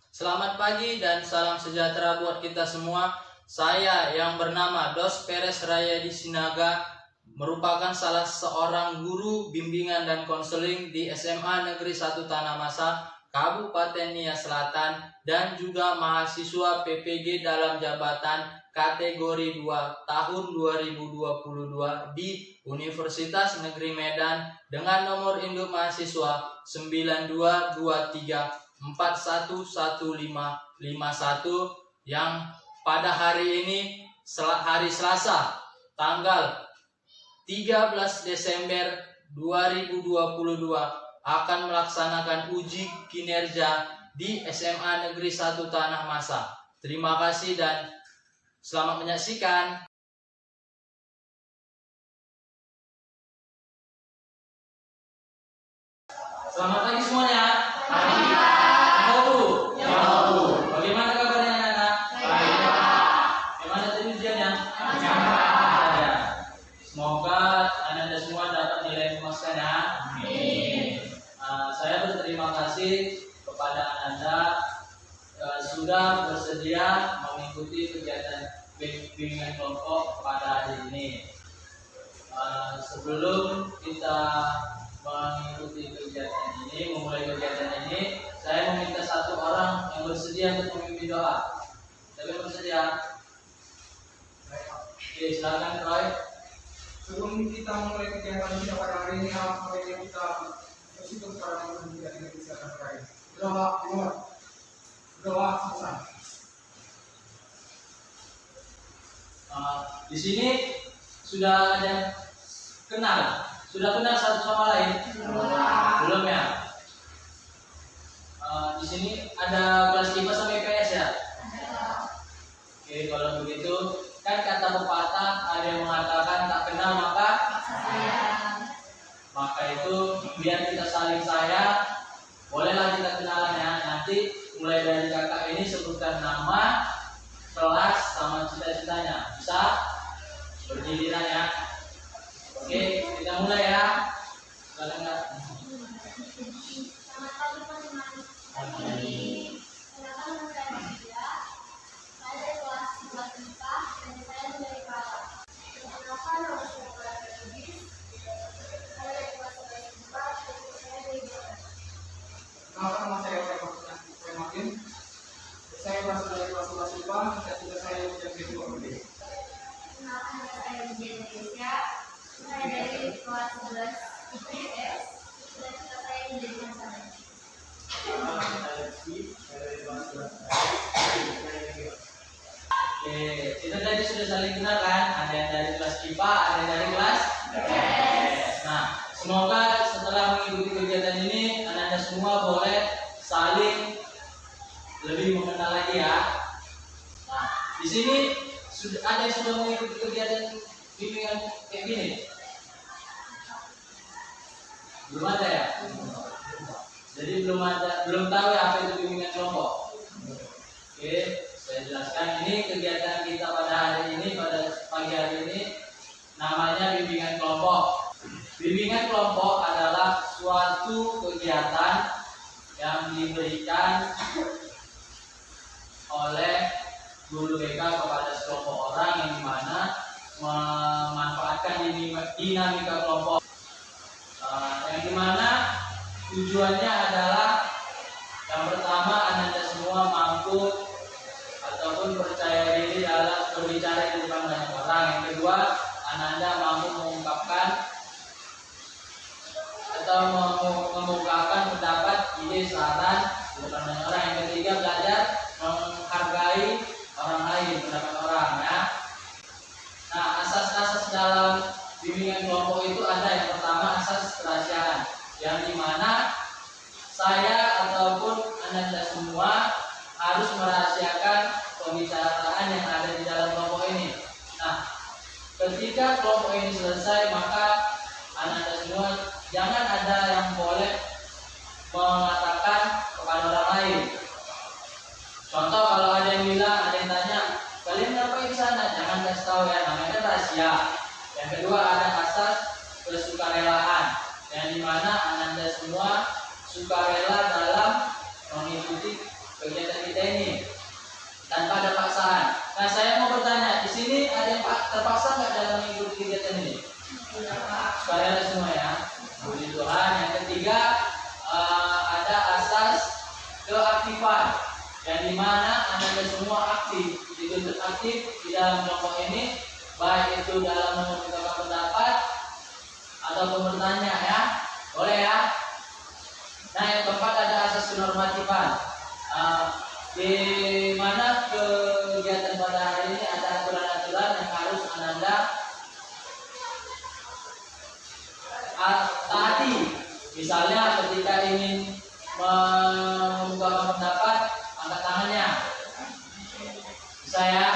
Selamat pagi dan salam sejahtera buat kita semua. Saya yang bernama Dos Perez Rayadi Sinaga merupakan salah seorang guru bimbingan dan konseling di SMA Negeri 1 Tanahmasa, Kabupaten Nia Selatan, dan juga mahasiswa PPG dalam jabatan kategori 2 tahun 2022 di Universitas Negeri Medan dengan nomor induk mahasiswa 9223 411551 yang pada hari ini hari Selasa tanggal 13 Desember 2022 akan melaksanakan uji kinerja di SMA Negeri 1 Tanahmasa. Terima kasih dan selamat menyaksikan. Selamat pagi semuanya. Bagaimana kabarnya anak-anak? Bagaimana tadi ujiannya? Semoga anda semua dapat nilai memuaskan ya. Saya berterima kasih kepada anda sudah bersedia mengikuti kegiatan bimbingan kelompok pada hari ini. Sebelum kita mengikuti kegiatan ini, memulai kegiatan ini, saya meminta satu orang yang bersedia untuk memimpin doa. Siapa yang bersedia? Oke, silakan Roy. Sebelum kita mulai kegiatan kita pada hari ini, marilah kita bersyukur kepada Allah dan kita bisa terkait. Doa selesai. Di sini sudah ada sudah kenal satu sama lain? Belum ya? Di sini ada kelas IPA sama IPS ya? Oke, kalau begitu kan kata pepatah ada yang mengatakan tak kenal maka sayang. Maka itu biar kita saling sayang, bolehlah kita kenalan ya. Nanti mulai dari kakak ini sebutkan nama, kelas sama cita-citanya. Bisa bergiliran ya. Oke, kita mulai ya. Silakan Kak. Selamat pagi teman-teman. Pagi. Kenalkan nama saya Maria. Saya dari kelas 4 IPA dan saya dari Barat. Kenalkan nama saya Clara Lubis. Saya dari kelas 11 IPA dan saya dari Barat. Kenalkan nama saya Makin. Saya berasal dari kelas 11 IPA dan juga saya menjadi ketua PPG. Kenalkan nama saya Widia Indonesia. Saya dari kelas 11 IPS dan saya menjadi konselor. Oke, kita tadi sudah saling kenal kan? Ada yang dari kelas IPA, ada yang dari kelas IPS. Nah, semoga setelah mengikuti kegiatan ini, anda semua boleh saling lebih mengenal lagi ya. Nah, di sini sudah ada yang sudah mengikuti kegiatan bimbingan kayak gini? Belum ada ya? Jadi belum tahu ya apa itu bimbingan kelompok. Oke, saya jelaskan. Ini kegiatan kita pada hari ini, pada pagi hari ini, namanya bimbingan kelompok. Bimbingan kelompok adalah suatu kegiatan yang diberikan oleh guru BK kepada sekelompok orang yang dimana memanfaatkan dinamika kelompok, yang dimana tujuannya adalah yang pertama anda semua mampu ataupun percaya diri dalam berbicara di depan banyak orang. Yang kedua, anda mampu mengungkapkan atau mengungkapkan pendapat, ide, saran di depan banyak orang. Yang ketiga, belajar menghargai orang lain, pendapat orang ya. Nah, asas-asas dalam bimbingan kelompok itu ada yang pertama asas kerahasiaan, yang dimana saya ataupun anda semua harus merahasiakan pembicaraan yang ada di dalam kelompok ini. Nah, ketika kelompok ini selesai, maka anda semua jangan ada yang boleh mengatakan kepada orang lain. Contoh, kalau ada yang bilang, ada yang tanya, kalian ngapain di sana? Jangan kasih tahu ya, namanya rahasia. Yang kedua, ada asas kesukarelaan, yang dimana anda semua sukarela dalam mengikuti kegiatan kita ini tanpa ada paksaan. Nah, saya mau bertanya, di sini ada yang terpaksa nggak dalam mengikuti kegiatan ini? Sukarela semua ya. Puji Tuhan. Yang ketiga, ada asas keaktifan, yang dimana Anda semua aktif, dituntut aktif di dalam kelompok ini, baik itu dalam mengumpulkan pendapat ataupun bertanya ya, boleh ya. Nah, yang keempat ada asas kenormatifan, di mana kegiatan pada hari ini ada aturan-aturan yang harus Anda taati. Misalnya ketika ingin membuka pendapat, angkat tangannya. Bisa ya?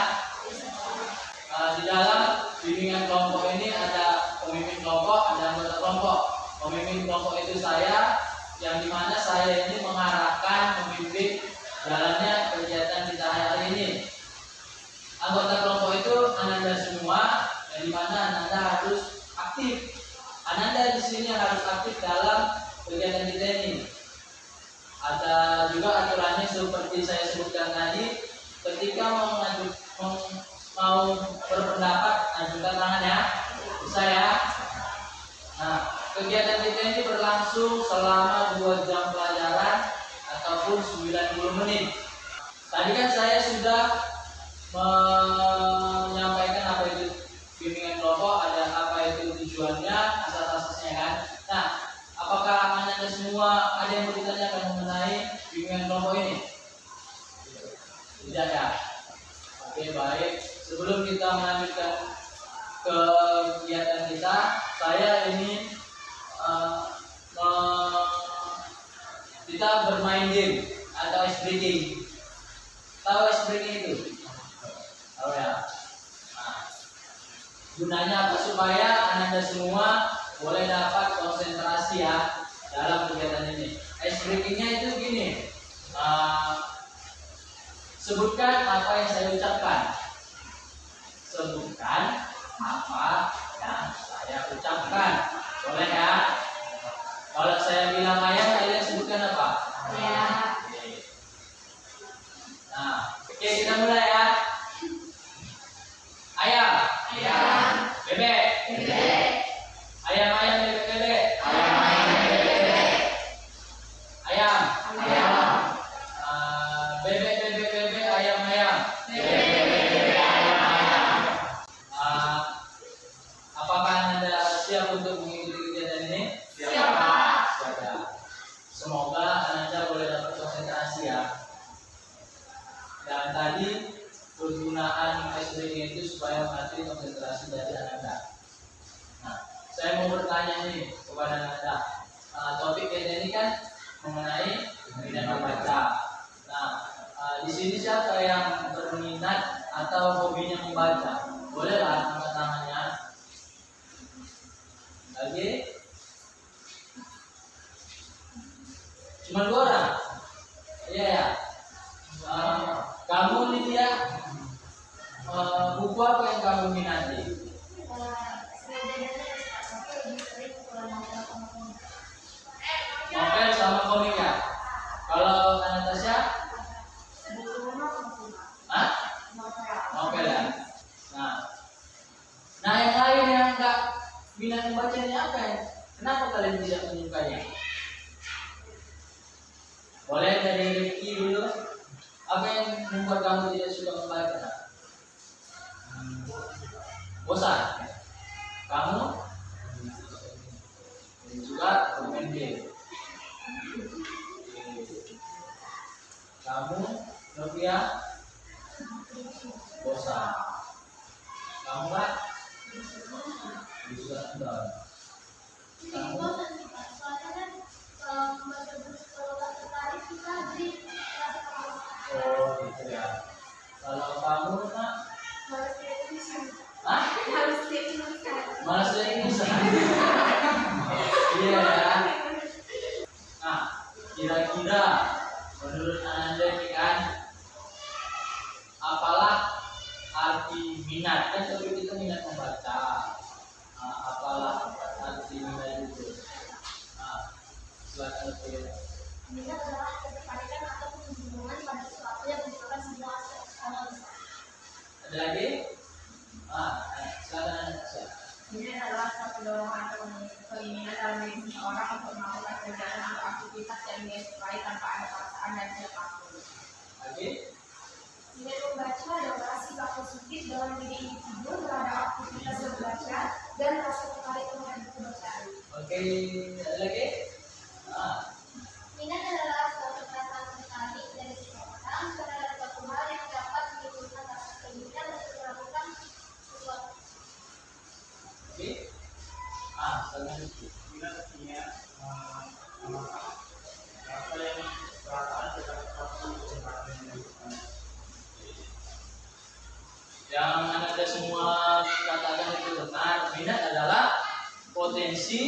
Di dalam bimbingan kelompok ini ada pemimpin kelompok, ada anggota kelompok. Pemimpin kelompok itu saya, yang dimana saya ini mengarahkan, memimpin jalannya kegiatan kita hari ini. Anggota kelompok itu Anda semua, yang dimana Anda harus aktif. Anda di sini harus aktif dalam kegiatan kita ini. Ada juga aturannya seperti saya sebutkan tadi, ketika mau berpendapat, ajukan tangan ya, bisa ya. Nah, kegiatan kita ini berlangsung selama 2 jam pelajaran ataupun 90 menit. Tadi kan saya sudah menyampaikan apa itu bimbingan kelompok, ada apa itu tujuannya, asas-asasnya kan. Nah, apakah Anda semua ada yang bertanyakan mengenai bimbingan kelompok ini? Tidak ya? Oke, baik. Sebelum kita melanjutkan kegiatan kita, saya ingin kita bermain game atau ice breaking. Tahu ice breaking itu? Tahu ya? Nah, gunanya apa? Supaya Anda semua boleh dapat konsentrasi ya dalam kegiatan ini. Ice breakingnya itu gini, sebutkan apa yang saya ucapkan. Sebutkan apa yang saya ucapkan. Boleh ya? Kalau saya bilang ayam, kalian sebutkan apa? Ya. Nah, oke, kita mulai ya. Ayam. Ayam. Bebek. Bebek. Ayam, bebek, bebek. Ayam. Bebek. Ayam. Ayam. Bebek, bebek, bebek, ayam, ayam. Bebek. Ayam. Apakah Anda siap untuk mengikuti kegiatan ini? Siapa? Siap. Semoga Anda boleh dapat konsentrasi ya. Dan tadi penggunaan ice breaking itu supaya mengatasi konsentrasi dari Anda. Nah, saya mau bertanya nih kepada Anda. Topik kita ini kan mengenai minat membaca. Nah, di sini siapa yang berminat atau hobinya membaca? Bolehlah angkat tangannya. Lagi? Cuma 2 orang? Iya ya. Kamu Lydia, buku apa yang kamu minati? Novel sama komik ya? Kalau Anastasia? Hah? Novel ya? Nah yang lain yang enggak minat membacanya apa ya? Kenapa kalian tidak menyukainya? Boleh dari Rifki dulu. Apa yang membuat kamu tidak suka membaca? Bosan? Kamu? Suka bermain game? Kamu, Novia? Bosan? Kamu Pak? Suka nonton? Kamu? Oh gitu ya. Kalau kamu Nak? Hah? Malas lihat tulisan. Iya ya. Nah, kira-kira menurut Anda ini kan, apalah arti minat? Kan tapi kita minat membaca. Apalah arti minat itu? Silakan Minat adalah ketertarikan atau kecenderungan pada sesuatu yang merupakan sebuah skala besar. Ada lagi? Silakan Anda. Minat adalah suatu dorongan atau keinginan dalam diri seseorang untuk melakukan kegiatan atau aktivitas yang dia sukai tanpa ada paksaan dan siapapun. Lagi? Minat membaca adalah sikap positif dalam diri individu terhadap aktivitas membaca dan rasa tertarik terhadap buku bacaan. Oke, ada lagi? Minat adalah suatu perasaan tertarik dari seseorang terhadap suatu hal yang dapat menimbulkan rasa keinginan untuk melakukan sesuatu. Oke. Silakan. Minat punya apa yang perasaan kita waktu kesempatan yang dilakukan. Yang Anda semua katakan itu benar. Minat adalah potensi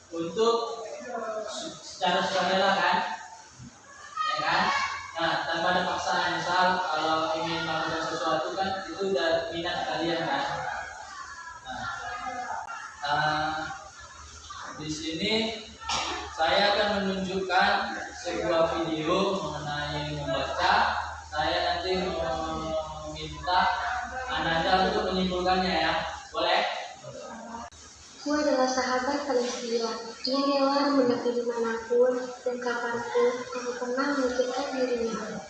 untuk secara sukarela kan, ya kan? Nah, tanpa ada paksaan. Misal kalau ingin melakukan sesuatu kan itu udah minat kalian kan. Di sini saya akan menunjukkan sebuah video mengenai membaca. Saya nanti meminta Anda untuk menyimpulkannya ya, boleh? Aku adalah sahabat paling setia. Ia rela menemani dimanapun dan kapanpun aku pernah memikirkan dirinya.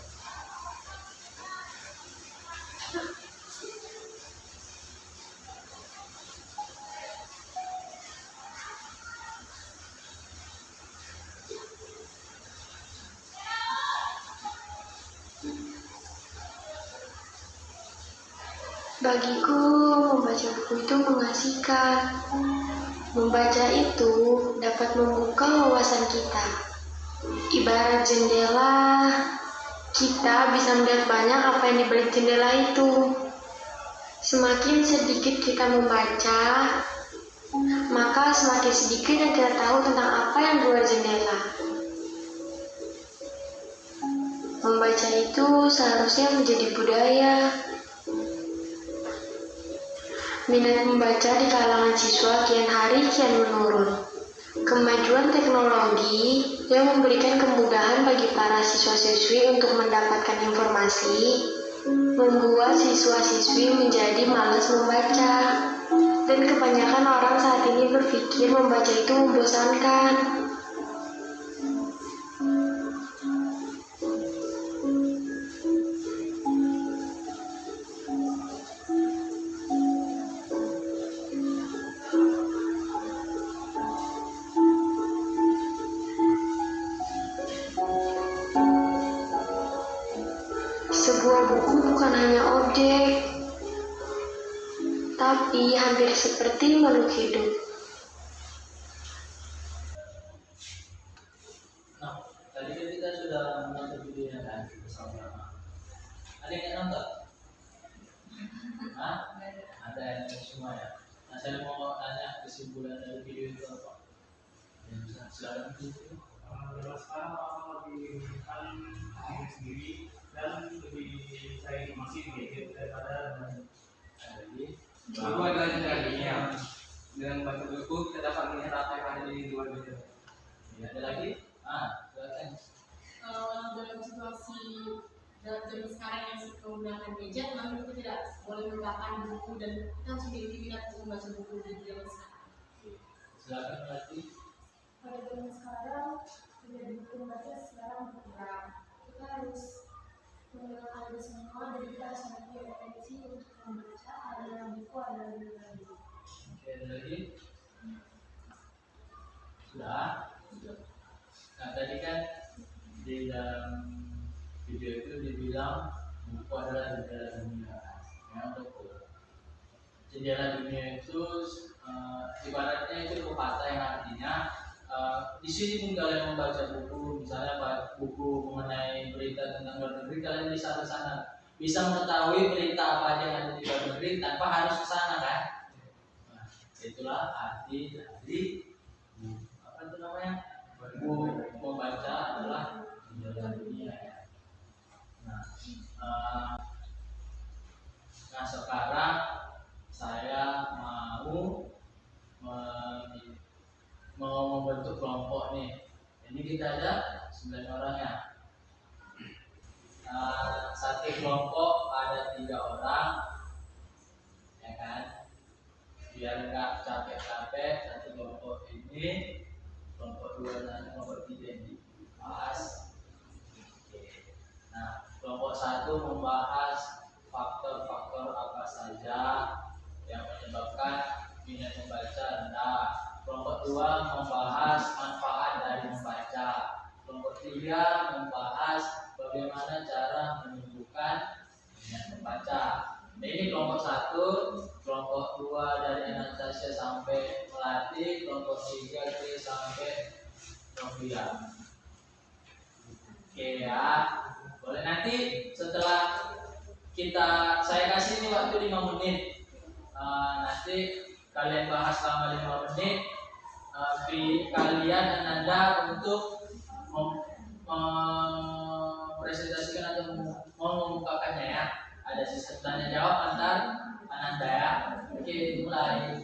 Bagiku, membaca buku itu mengasihkan. Membaca itu dapat membuka wawasan kita. Ibarat jendela, kita bisa melihat banyak apa yang di balik jendela itu. Semakin sedikit kita membaca, maka semakin sedikit yang kita tahu tentang apa yang di luar jendela. Membaca itu seharusnya menjadi budaya. Minat membaca di kalangan siswa kian hari kian menurun. Kemajuan teknologi yang memberikan kemudahan bagi para siswa-siswi untuk mendapatkan informasi membuat siswa-siswi menjadi malas membaca. Dan kebanyakan orang saat ini berpikir membaca itu membosankan. Sebuah buku bukan hanya objek, tapi hampir seperti makhluk hidup. Nah, tadi kan kita sudah menonton videonya kan bersama-sama. Ada yang nonton? Ada yang nonton semua ya. Nah, saya mau tanya kesimpulan dari video itu apa? Silakan. Sekarang orang lebih menekan diri sendiri dan lebih cari informasi di gadget daripada Lagi. Kedua adalah jadinya dengan baca buku kita dapat melihat apa yang ada di luar buku. Ada lagi? Silakan. Dalam situasi dalam zaman sekarang yang menggunakan gadget, maka kita tidak boleh menggunakan buku dan kita harus memiliki minat untuk membaca buku di zaman sekarang. Silakan lagi. Pada zaman sekarang, tidak buku membaca sekarang berkurang. Kita harus menggunakan itu semua dan kita harus memiliki potensi untuk membaca. Adalah buku adalah buku. Oke, ada lagi? Sudah? Nah, tadi kan di dalam video itu dibilang buku adalah jendela dunia. Ya, betul. Jendela dunia itu ibaratnya itu pepatah yang artinya di sini pun kalian membaca buku, misalnya buku mengenai berita tentang luar negeri, kalian bisa ke sana, bisa mengetahui berita apa aja yang ada di luar negeri tanpa harus ke sana kan? Nah, itulah arti dari apa itu namanya? Buku membaca adalah jendela dunia. Nah, sekarang saya mau membentuk kelompok nih. Ini kita ada 9 orang ya. Satu kelompok ada 3 orang, ya kan? Biar nggak capek-capek, satu kelompok ini, kelompok 2 dan kelompok 3 ini bahas. Oke. Nah, kelompok 1 membahas faktor-faktor apa saja yang menyebabkan minat membaca rendah. Kelompok 2 membahas manfaat dari membaca. Kelompok 3 membahas bagaimana cara menumbuhkan minat membaca. Nah, ini kelompok 1, kelompok 2 dari Anastasia sampai Melati, kelompok 3 dari sampai Novia. Oke ya, boleh nanti setelah saya kasih ini waktu 5 menit. Nanti kalian bahas selama 5 menit. Kalian dan Anda untuk mempresentasikan atau mengungkapkannya ya. Ada sistem tanya jawab antar Anda ya. Oke, mulai.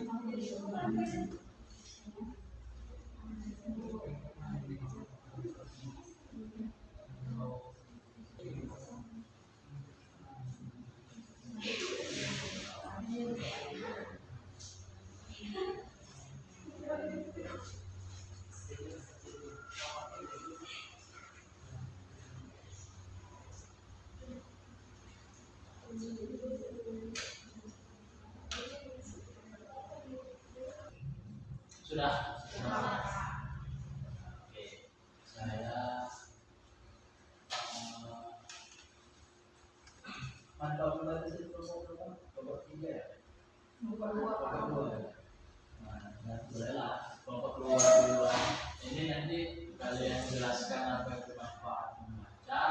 Sudah? Oke, saya mantap berarti sih kelompok 3 ya? Kelompok 2 ya? Nah, boleh lah kelompok 2 duluan. Ini nanti kalian jelaskan apa itu manfaat membaca,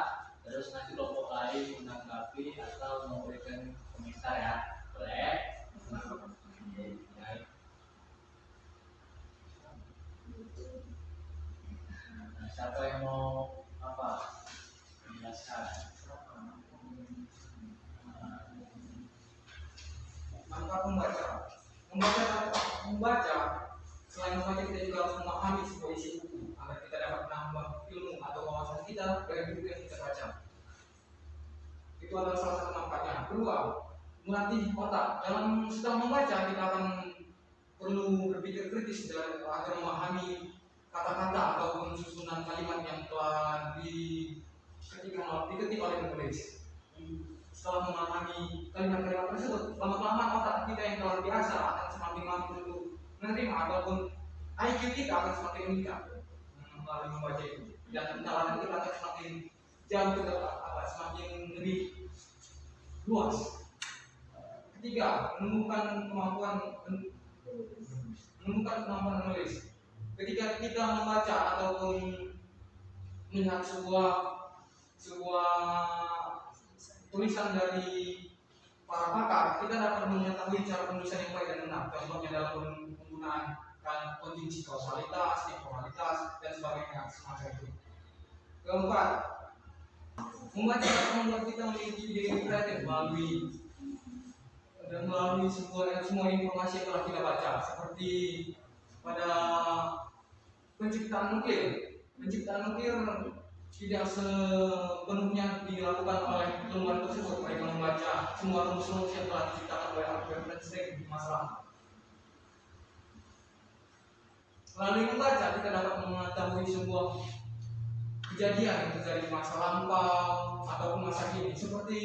terus nanti kelompok lain menanggapi atau memberikan komentar ya. Boleh? Oke, baik. Nah, siapa yang mau menjelaskan? Manfaat membaca selain membaca kita juga harus memahami sebuah isi buku agar kita dapat menambah ilmu atau wawasan kita dari buku yang kita baca. Itu adalah salah satu manfaatnya. Kedua, melatih otak. Setelah membaca kita akan perlu berpikir kritis agar memahami kata-kata ataupun susunan kalimat yang telah diketik oleh penulis. Setelah memahami kalimat-kalimat tersebut, lama-kelamaan otak kita yang telah biasa akan semakin mampu untuk menerima ataupun IQ kita akan semakin meningkat melalui membaca itu, dan pencalonan kita akan semakin jauh ke depan, semakin lebih luas. Ketiga, menumbuhkan kemampuan menulis. Ketika kita membaca ataupun melihat sebuah tulisan dari para pakar, kita dapat mengetahui cara penulisan yang baik dan benar. Contohnya dalam penggunaan konjungsi kausalitas, temporalitas, dan sebagainya semacam itu. Keempat, membaca akan membuat kita memiliki ide kreatif melalui semua informasi yang telah kita baca, seperti pada penciptaan nuklir tidak sepenuhnya dilakukan oleh ilmuwan tersebut. Mereka membaca semua rumus-rumus yang telah diciptakan oleh Albert Einstein di masa lalu. Melalui membaca kita dapat mengetahui sebuah kejadian yang terjadi di masa lampau ataupun masa kini, seperti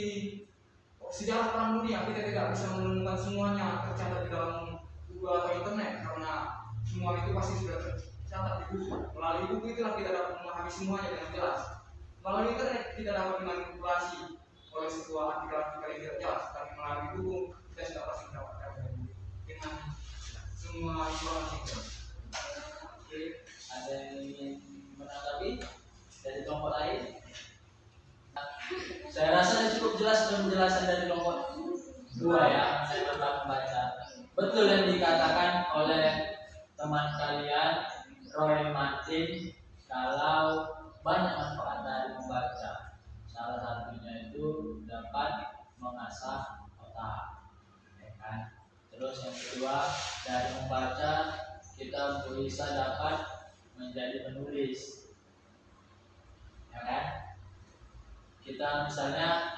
sejarah perang dunia. Kita tidak bisa menemukan semuanya tercatat di dalam buku atau internet, karena semua itu pasti sudah tercatat di buku. Melalui buku itulah kita dapat memahami semuanya dengan jelas. Melalui internet kita dapat dimanipulasi oleh sebuah artikel-artikel yang tidak jelas, tapi melalui buku kita sudah pasti mendapatkan dengan semua informasi itu. Oke, ada yang ingin menanggapi dari kelompok lain? Saya rasa cukup jelas penjelasan dari kelompok 2 ya. Saya pernah membaca. Betul yang dikatakan oleh teman kalian Roy Martin, kalau banyak manfaat dari membaca. Salah satunya itu dapat mengasah otak, ya kan? Terus yang kedua, dari membaca kita bisa dapat menjadi penulis. misalnya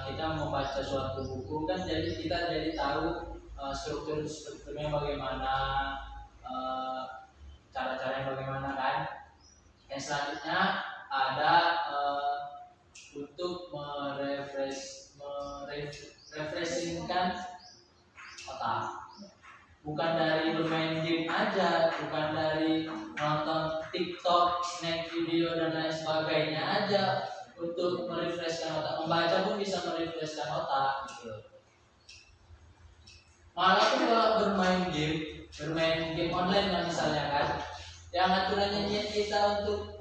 kita membaca suatu buku kan, jadi kita jadi tahu strukturnya bagaimana, cara-caranya bagaimana kan. Yang selanjutnya ada untuk merefreshingkan otak, bukan dari bermain game aja, bukan dari nonton TikTok, snack video dan lain sebagainya aja untuk merefreshkan otak. Membaca pun bisa merefreshkan otak gitu. Malah tuh kalau bermain game online kan misalnya kan, yang aturannya niat kita untuk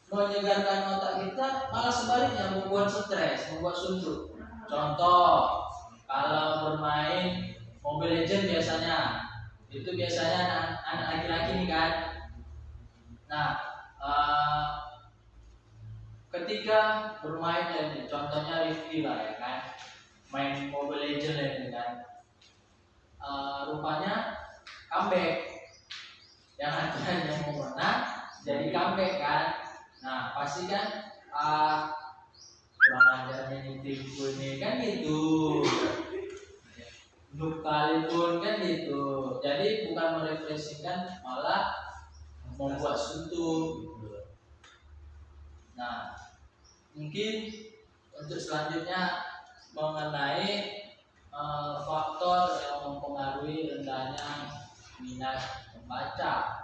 menyegarkan otak kita, malah sebaliknya membuat stres, membuat suntuk. Contoh, kalau bermain Mobile Legends itu biasanya anak laki-laki nih kan. Nah, ketika bermain ini, contohnya Rifki lah ya kan, main Mobile Legends ini kan, rupanya comeback, yang aturannya mau menang jadi comeback kan. Nah pasti kan kurang ajarnya nih timku ini kan gitu, noob kali pun kan gitu. Jadi bukan merefreshingkan, malah membuat suntuk gitu. Nah mungkin untuk selanjutnya mengenai faktor yang mempengaruhi rendahnya minat membaca.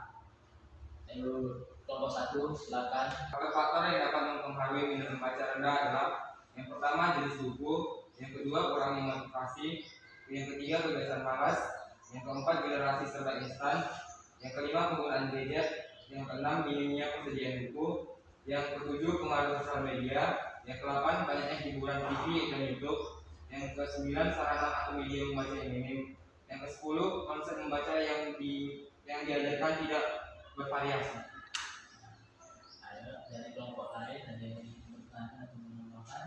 Kelompok 1 silakan. Faktor yang dapat mempengaruhi minat membaca rendah adalah yang pertama jenis buku, yang kedua kurangnya motivasi, yang ketiga kebiasaan malas, yang keempat generasi serba instan, yang kelima penggunaan gadget, yang keenam minimnya persediaan buku, yang ketujuh pengaruh sosial media, yang kedelapan banyaknya hiburan TV dan YouTube, yang kesembilan sarana atau media membaca yang minim, yang kesepuluh konsep membaca yang diajarkan tidak bervariasi. Ayo dari kelompok lain ada yang bertanya atau menambahkan?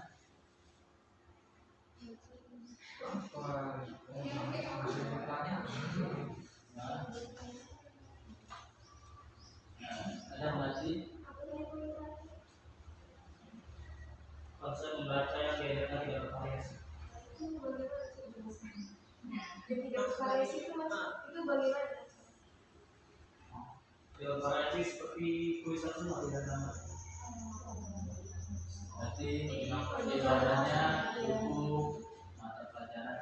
Ada masih konsep membaca yang diajarkan tidak bervariasi. Yang tidak bervariasi itu bagaimana? Variasi seperti tulisan semua tidak sama. Berarti ibaratnya buku mata pelajaran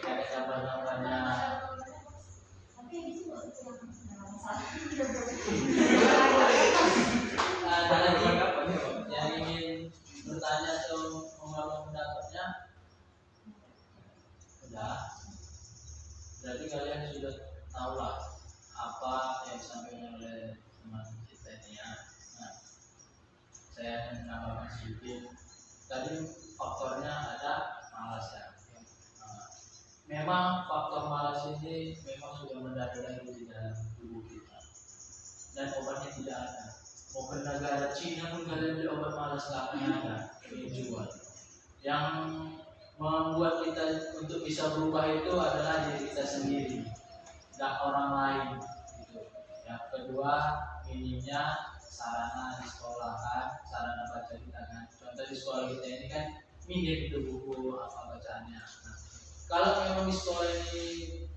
ada gambar-gambarnya. Ada lagi yang ingin bertanya atau mengungkapkan pendapatnya? Sudah. Berarti kalian sudah tahulah apa yang disampaikan oleh teman kita ini ya. Nah, saya menambahkan sedikit. Tadi faktornya ada malas ya. Memang faktor malas ini memang sudah mendadak di dalam tubuh kita, dan obatnya tidak ada. Mau ke negara Cina pun kalian beli obat malas nggak ada dijual. Yang membuat kita untuk bisa berubah itu adalah diri kita sendiri, dan orang lain gitu. Yang kedua, minimnya sarana di sekolah kan, sarana baca kita kan. Contoh di sekolah kita ini kan minim itu buku apa bacaannya. Nah, kalau memang di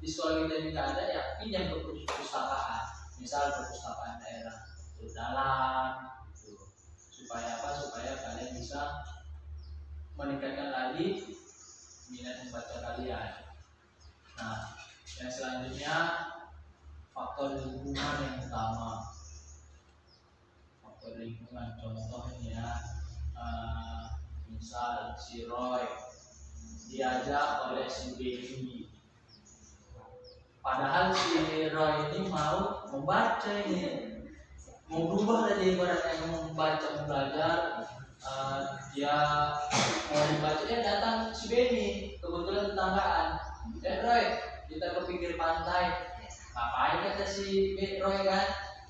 sekolah kita ini nggak ada, ya pinjam ke perpustakaan, misal perpustakaan daerah dalam gitu. Supaya apa? Supaya kalian bisa meningkatkan lagi minat membaca kalian. Nah, yang selanjutnya faktor lingkungan yang utama. Faktor lingkungan, contohnya misal si Roy diajak oleh si Benny, padahal si Roy ini mau membaca ini, mau berubah dari ibaratnya mau membaca, mau belajar. Dia mau membaca, datang si Benny, kebetulan tetanggaan. Roy, kita ke pinggir pantai. Ngapain kata si Roy kan?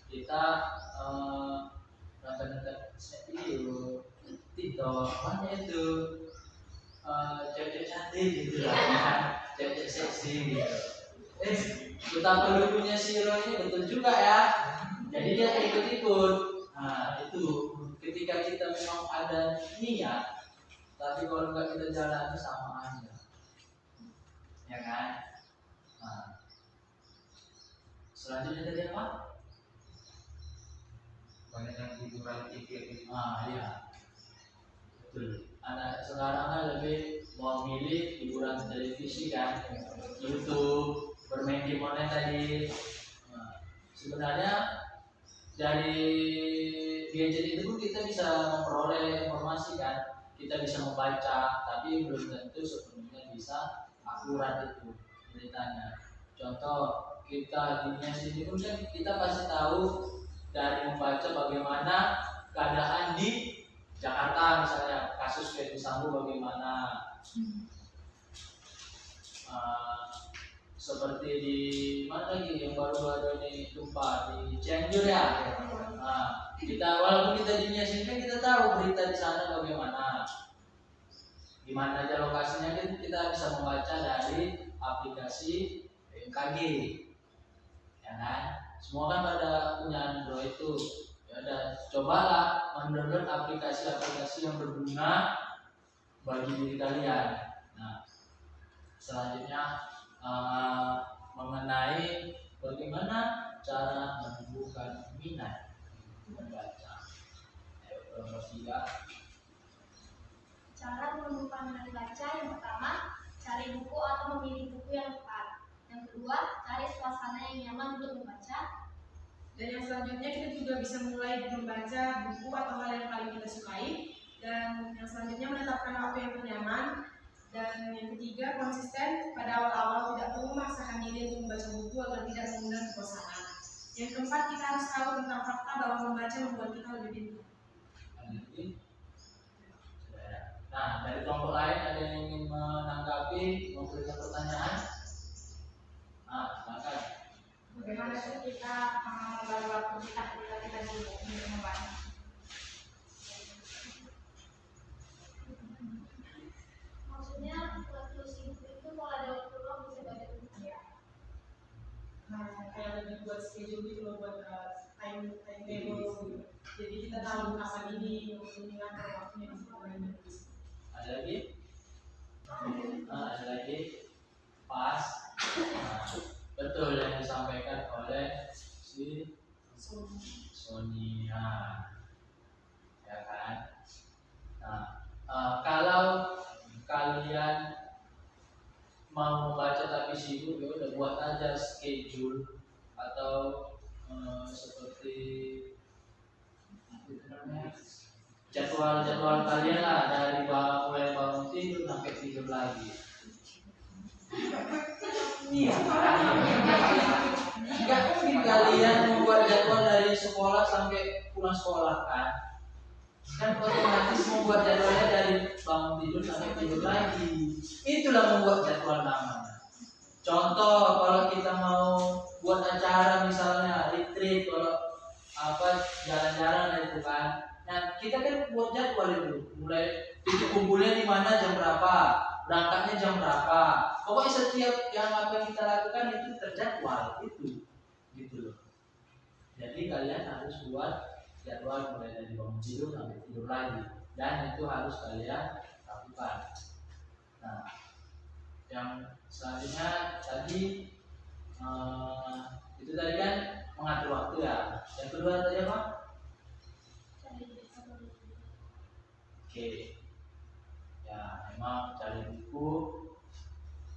Kita nonton video TikTok, mana itu cewek cantik gitu lah, cewek seksi gitu. Betapa lucunya si Roy ini betul juga ya. Jadi dia ikut-ikut. Nah itu ketika kita ada niat, tapi kalau nggak kita jalani sama aja, ya kan? Nah, selanjutnya tadi apa? Banyak yang hiburan TV itu. Iya, betul. Anak sekarang kan lebih mau milih hiburan televisi kan, YouTube, bermain game online tadi. Nah, sebenarnya dari gadget itu pun kita bisa memperoleh informasi kan, kita bisa membaca, tapi belum tentu sepenuhnya bisa akurat itu beritanya. Contoh kita di dunia sini pun kan kita pasti tahu dari membaca bagaimana keadaan di Jakarta, misalnya kasus Ferdy Sambo bagaimana, seperti di mana lagi yang baru-baru ini gempa di Cianjur ya. Nah, kita walaupun kita di dunia sini kan kita tahu berita di sana bagaimana, di mana aja lokasinya, kan kita bisa membaca dari aplikasi BMKG, ya kan? Semua kan pada punya Android itu. Ya udah, cobalah mendownload aplikasi-aplikasi yang berguna bagi diri kalian. Nah, selanjutnya mengenai bagaimana cara menumbuhkan minat membaca. Nomor 3. Cara menumbuhkan minat baca: yang pertama, cari buku atau memilih buku yang tepat. Yang kedua, cari suasana yang nyaman untuk membaca. Dan yang selanjutnya kita juga bisa mulai membaca buku atau hal yang paling kita sukai. Dan yang selanjutnya menetapkan waktu yang ternyaman. Dan yang ketiga, konsisten. Pada awal-awal tidak perlu memaksakan diri untuk membaca buku agar tidak mengundang kebosanan. Yang keempat, kita harus tahu tentang fakta bahwa membaca membuat kita lebih pintar. Nah, dari kelompok lain ada yang ingin menanggapi, memberikan pertanyaan? Nah, silakan. Bagaimana sih kita membagi waktu kita dulu untuk membaca? Maksudnya waktu sibuk itu kalau ada waktu luang bisa baca buku ya? Nah, kayak lebih buat schedule gitu loh, buat timetable. Jadi kita tahu kapan ini mengingatkan waktunya di sekolahnya. Ada lagi? Ada lagi? Pas. Nah, betul yang disampaikan oleh si Sonia, ya kan? Nah, kalau kalian mau membaca tapi sibuk, ya udah buat aja schedule atau seperti jadwal kalian lah, dari mulai bangun tidur sampai tidur lagi. Iya, nggak mungkin kalian membuat jadwal dari sekolah sampai pulang sekolah kan? Kan otomatis membuat jadwalnya dari bangun tidur sampai tidur lagi. Itulah membuat jadwal namanya. Contoh, kalau kita mau buat acara misalnya retreat, kalau jalan-jalan itu kan. Nah, kita kan buat jadwal itu. Mulai titik kumpulnya di mana, jam berapa, berangkatnya jam berapa. Pokoknya setiap yang apa kita lakukan itu terjadwal itu, gitu loh. Jadi kalian harus buat jadwal mulai dari bangun tidur sampai tidur lagi, dan itu harus kalian lakukan. Nah, yang selanjutnya tadi itu tadi kan mengatur waktu ya. Yang kedua tadi apa? Oke. Ya, memang cari buku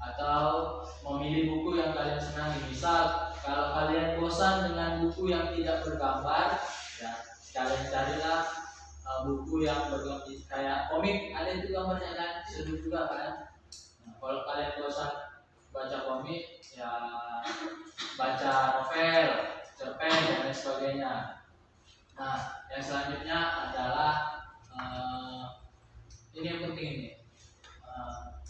atau memilih buku yang kalian senangi. Misal kalau kalian bosan dengan buku yang tidak bergambar, ya kalian carilah buku yang bergambar kayak komik, ada itu gambarnya kan, seru juga kan. Nah, kalau kalian bosan baca komik, ya baca novel, cerpen dan lain sebagainya. Nah, yang selanjutnya adalah ini yang penting ini,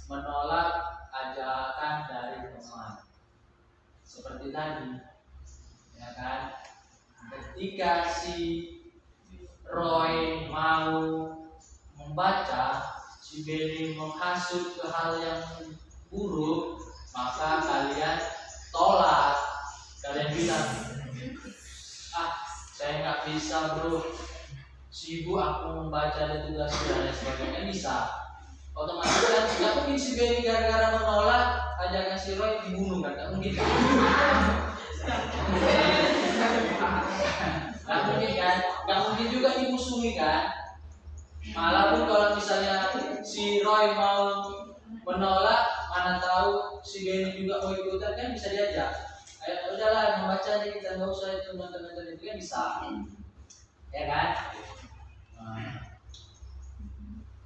menolak ajakan dari teman. Seperti tadi, ya kan? Ketika si Roy mau membaca, si Benny menghasut ke hal yang buruk, maka kalian tolak. Kalian bilang, saya nggak bisa bro, sibuk aku membaca dan tugas dan lain sebagainya, bisa. Otomatis kan nggak mungkin si Benny gara-gara menolak ajakan si Roy dibunuh kan, nggak mungkin. Nggak mungkin kan, nggak mungkin juga dimusuhi kan. Malah pun kalau misalnya si Roy mau menolak, mana tahu si Benny juga mau ikutan kan bisa diajak. Ayo udahlah membaca aja kita, nggak usah itu nonton itu kan bisa, ya kan? Nah.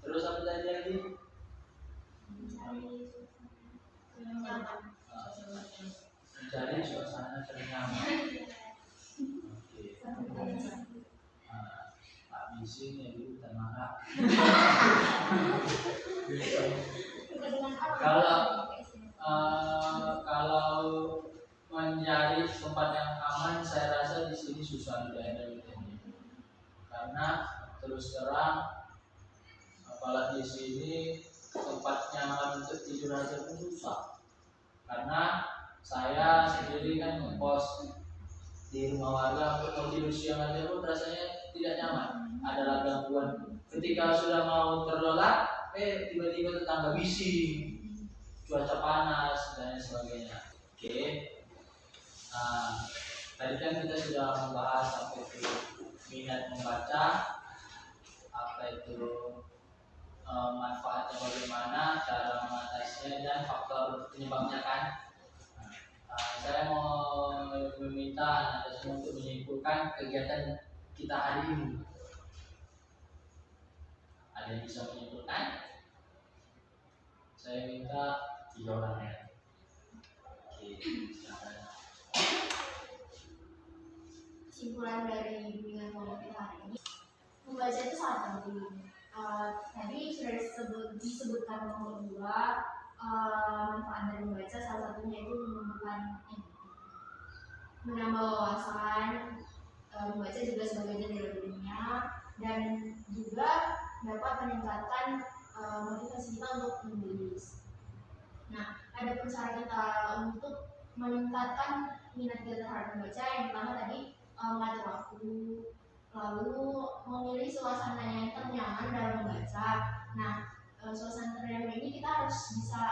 Terus apa tadi lagi? Mencari suasana ternyaman. Oke. Pak Bising ya dulu termarah. Kalau mencari tempat yang aman, saya rasa di sini susah di daerah ini. Karena terus terang, apalagi di sini tempat nyaman untuk tidur aja pun susah. Karena saya sendiri kan ngekos di rumah warga, untuk mau tidur siang aja pun rasanya tidak nyaman. Adalah gangguan. Ketika sudah mau terlelap, tiba-tiba tetangga bising, cuaca panas dan sebagainya. Oke. Nah, tadi kan kita sudah membahas apa itu minat membaca, apa itu manfaatnya bagaimana, cara mengatasinya dan faktor penyebabnya kan. Saya mau meminta Anda semua untuk menyimpulkan kegiatan kita hari ini. Ada yang bisa menyimpulkan? Saya minta 3 orang ya. Oke, silakan. Kesimpulan dari bimbingan kelompok kita hari ini, membaca itu sangat penting. Tadi sudah disebutkan nomor 2, manfaat dari membaca salah satunya itu menambah wawasan. Membaca juga sebagai jendela dunia dan juga dapat meningkatkan motivasi kita untuk menulis. Nah, ada cara kita untuk meningkatkan minat kita terhadap membaca. Yang pertama tadi mengatur waktu, lalu memilih suasana yang ternyaman dalam membaca. Nah, suasana ternyaman ini kita harus bisa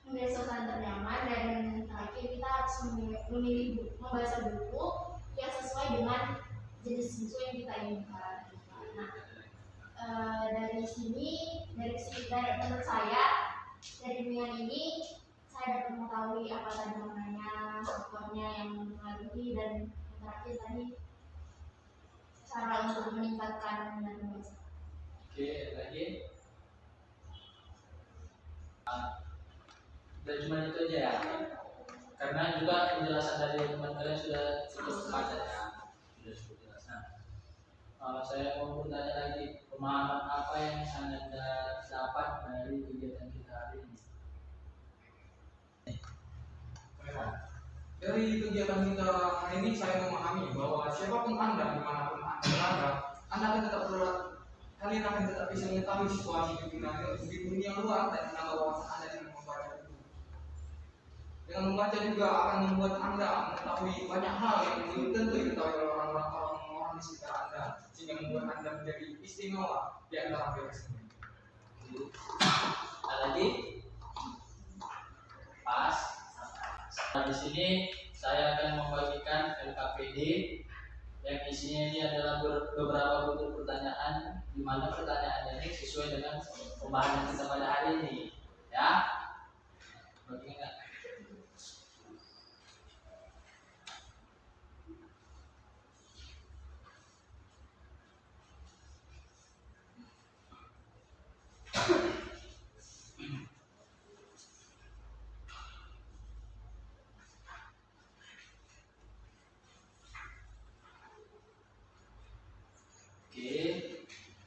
memilih suasana ternyaman, dan terakhir kita harus memilih membaca buku yang sesuai dengan jenis buku yang kita inginkan. Nah, dari menurut saya dari bimbingan ini saya dapat mengetahui apa tadi maknanya, faktornya yang mempengaruhi, dan yang terakhir tadi cara untuk meningkatkan minat membaca. Oke, lagi. Dan cuma itu aja ya. Karena juga penjelasan dari teman kalian sudah cukup padat ya. Sudah cukup jelas. Nah, saya mau bertanya lagi, pemahaman apa yang Anda dapat dari kegiatan kita hari ini? Dari kegiatan kita hari ini saya memahami bahwa siapapun Anda, dimanapun Anda berada, kalian akan tetap bisa mengetahui situasi di dunia luar dan menambah wawasan Anda dengan membaca buku. Dengan membaca juga akan membuat Anda mengetahui banyak hal yang belum tentu diketahui oleh orang-orang di sekitar Anda, sehingga membuat Anda menjadi istimewa di antara mereka sendiri. Ada lagi? Pas. Nah, di sini saya akan membagikan LKPD yang isinya ini adalah beberapa butir pertanyaan, di mana pertanyaannya ini sesuai dengan pembahasan kita pada hari ini, ya. Bagi enggak?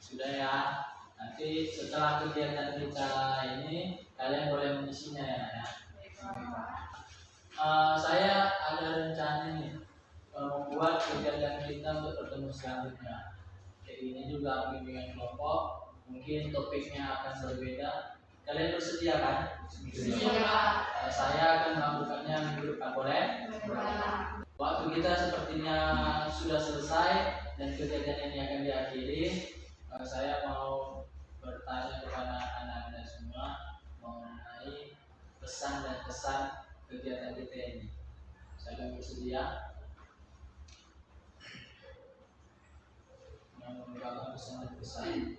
Sudah ya. Nanti setelah kegiatan kita ini kalian boleh mengisinya ya. Saya ada rencana nih membuat kegiatan kita untuk pertemuan selanjutnya. Kayak ini juga bimbingan kelompok. Mungkin topiknya akan berbeda. Kalian bersedia kan? Bersedia. Saya akan melakukannya minggu depan, boleh? Waktu kita sepertinya sudah selesai dan kegiatan ini akan diakhiri. Saya mau bertanya kepada anda semua mengenai pesan dan kesan kegiatan kita ini. Saya bersedia yang mengungkapkan pesan dan kesan.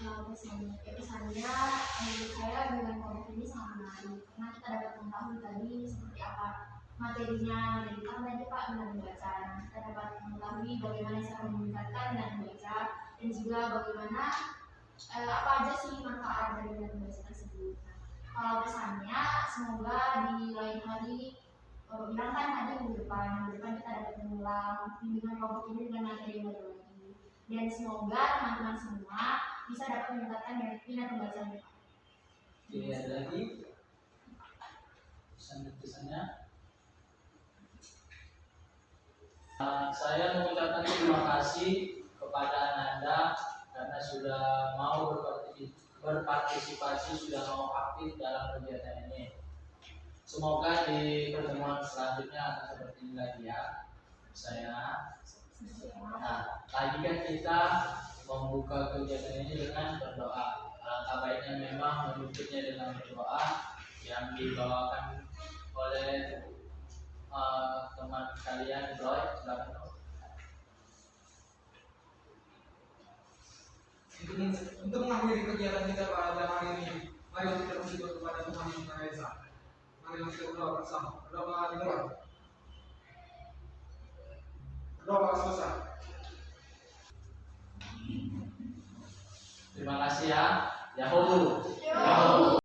Pesannya menurut saya dengan kelompok ini sangat menarik karena kita dapat mengetahui tadi seperti apa materinya dan kita kan tadi Pak dengan membaca. Kita dapat mengetahui bagaimana cara meningkatkan dan membaca dan juga bagaimana apa aja sih manfaat dari dengan membaca tersebut. Kalau pesannya semoga di lain hari bilang kan tadi minggu depan kita dapat mengulang bimbingan kelompok ini dengan materi yang baru lagi. Dan semoga teman-teman semua bisa dapat meningkatkan minat membacanya. Oke, ada lagi pesan-pesannya. Saya mengucapkan terima kasih kepada Anda karena sudah mau berpartisipasi, sudah mau aktif dalam kegiatan ini. Semoga di pertemuan selanjutnya akan seperti ini lagi ya. Nah, tadi kan kita membuka kegiatan ini dengan berdoa. Alangkah baiknya memang menutupnya dengan berdoa yang dibawakan oleh teman kalian, Roy. Silakan. Untuk mengakhiri kegiatan kita pada hari ini, mari kita bersyukur kepada Tuhan Yang Maha Esa. Mari kita berdoa bersama. Berdoa dimulai. Berdoa selesai. Terima kasih ya. Yahoo.